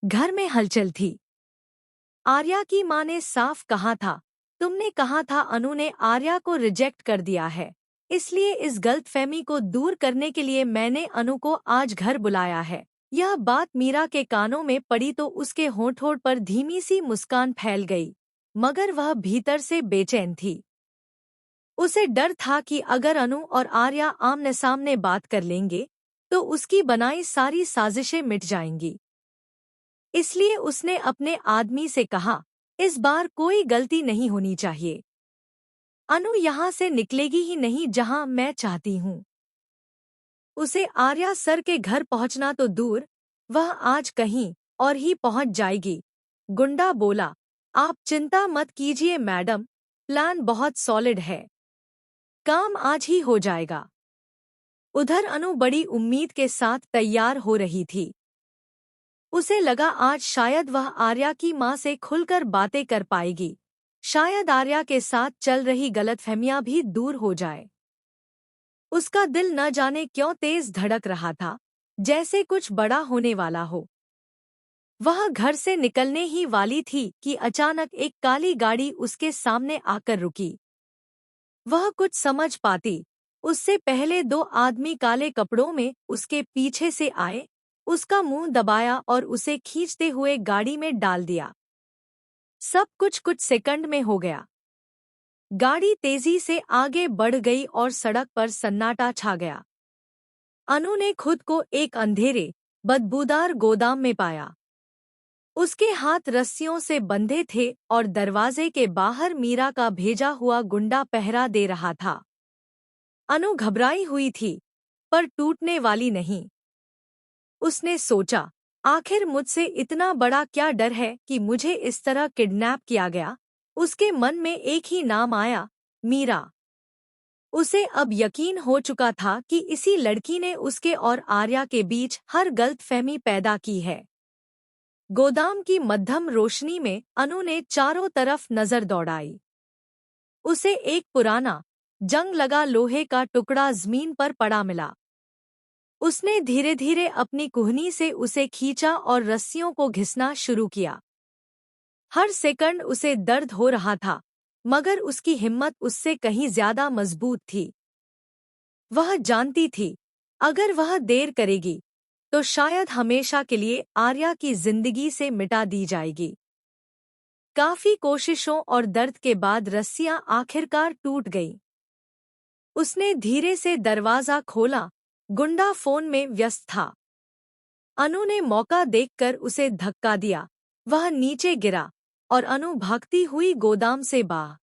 घर में हलचल थी। आर्या की माँ ने साफ कहा था, तुमने कहा था अनु ने आर्या को रिजेक्ट कर दिया है, इसलिए इस गलतफहमी को दूर करने के लिए मैंने अनु को आज घर बुलाया है। यह बात मीरा के कानों में पड़ी तो उसके होंठ पर धीमी सी मुस्कान फैल गई, मगर वह भीतर से बेचैन थी। उसे डर था कि अगर अनु और आर्या आमने सामने बात कर लेंगे तो उसकी बनाई सारी साजिशें मिट जाएंगी। इसलिए उसने अपने आदमी से कहा, इस बार कोई गलती नहीं होनी चाहिए। अनु यहाँ से निकलेगी ही नहीं जहाँ मैं चाहती हूँ। उसे आर्या सर के घर पहुँचना तो दूर, वह आज कहीं और ही पहुँच जाएगी। गुंडा बोला, आप चिंता मत कीजिए मैडम, प्लान बहुत सॉलिड है, काम आज ही हो जाएगा। उधर अनु बड़ी उम्मीद के साथ तैयार हो रही थी। उसे लगा आज शायद वह आर्या की माँ से खुलकर बातें कर पाएगी, शायद आर्या के साथ चल रही गलतफहमियां भी दूर हो जाए। उसका दिल न जाने क्यों तेज धड़क रहा था, जैसे कुछ बड़ा होने वाला हो। वह घर से निकलने ही वाली थी कि अचानक एक काली गाड़ी उसके सामने आकर रुकी। वह कुछ समझ पाती उससे पहले दो आदमी काले कपड़ों में उसके पीछे से आए, उसका मुंह दबाया और उसे खींचते हुए गाड़ी में डाल दिया। सब कुछ सेकंड में हो गया। गाड़ी तेजी से आगे बढ़ गई और सड़क पर सन्नाटा छा गया। अनु ने खुद को एक अंधेरे, बदबूदार गोदाम में पाया। उसके हाथ रस्सियों से बंधे थे और दरवाजे के बाहर मीरा का भेजा हुआ गुंडा पहरा दे रहा था। अनु घबराई हुई थी, पर टूटने वाली नहीं। उसने सोचा, आखिर मुझसे इतना बड़ा क्या डर है कि मुझे इस तरह किडनैप किया गया। उसके मन में एक ही नाम आया, मीरा। उसे अब यकीन हो चुका था कि इसी लड़की ने उसके और आर्या के बीच हर गलतफहमी पैदा की है। गोदाम की मध्यम रोशनी में अनु ने चारों तरफ नजर दौड़ाई। उसे एक पुराना, जंग लगा लोहे का टुकड़ा जमीन पर पड़ा मिला। उसने धीरे धीरे अपनी कुहनी से उसे खींचा और रस्सियों को घिसना शुरू किया। हर सेकंड उसे दर्द हो रहा था, मगर उसकी हिम्मत उससे कहीं ज्यादा मजबूत थी। वह जानती थी, अगर वह देर करेगी तो शायद हमेशा के लिए आर्या की जिंदगी से मिटा दी जाएगी। काफी कोशिशों और दर्द के बाद रस्सियां आखिरकार टूट गईं। उसने धीरे से दरवाजा खोला, गुंडा फोन में व्यस्त था। अनु ने मौका देखकर उसे धक्का दिया, वह नीचे गिरा और अनु भागती हुई गोदाम से बाहर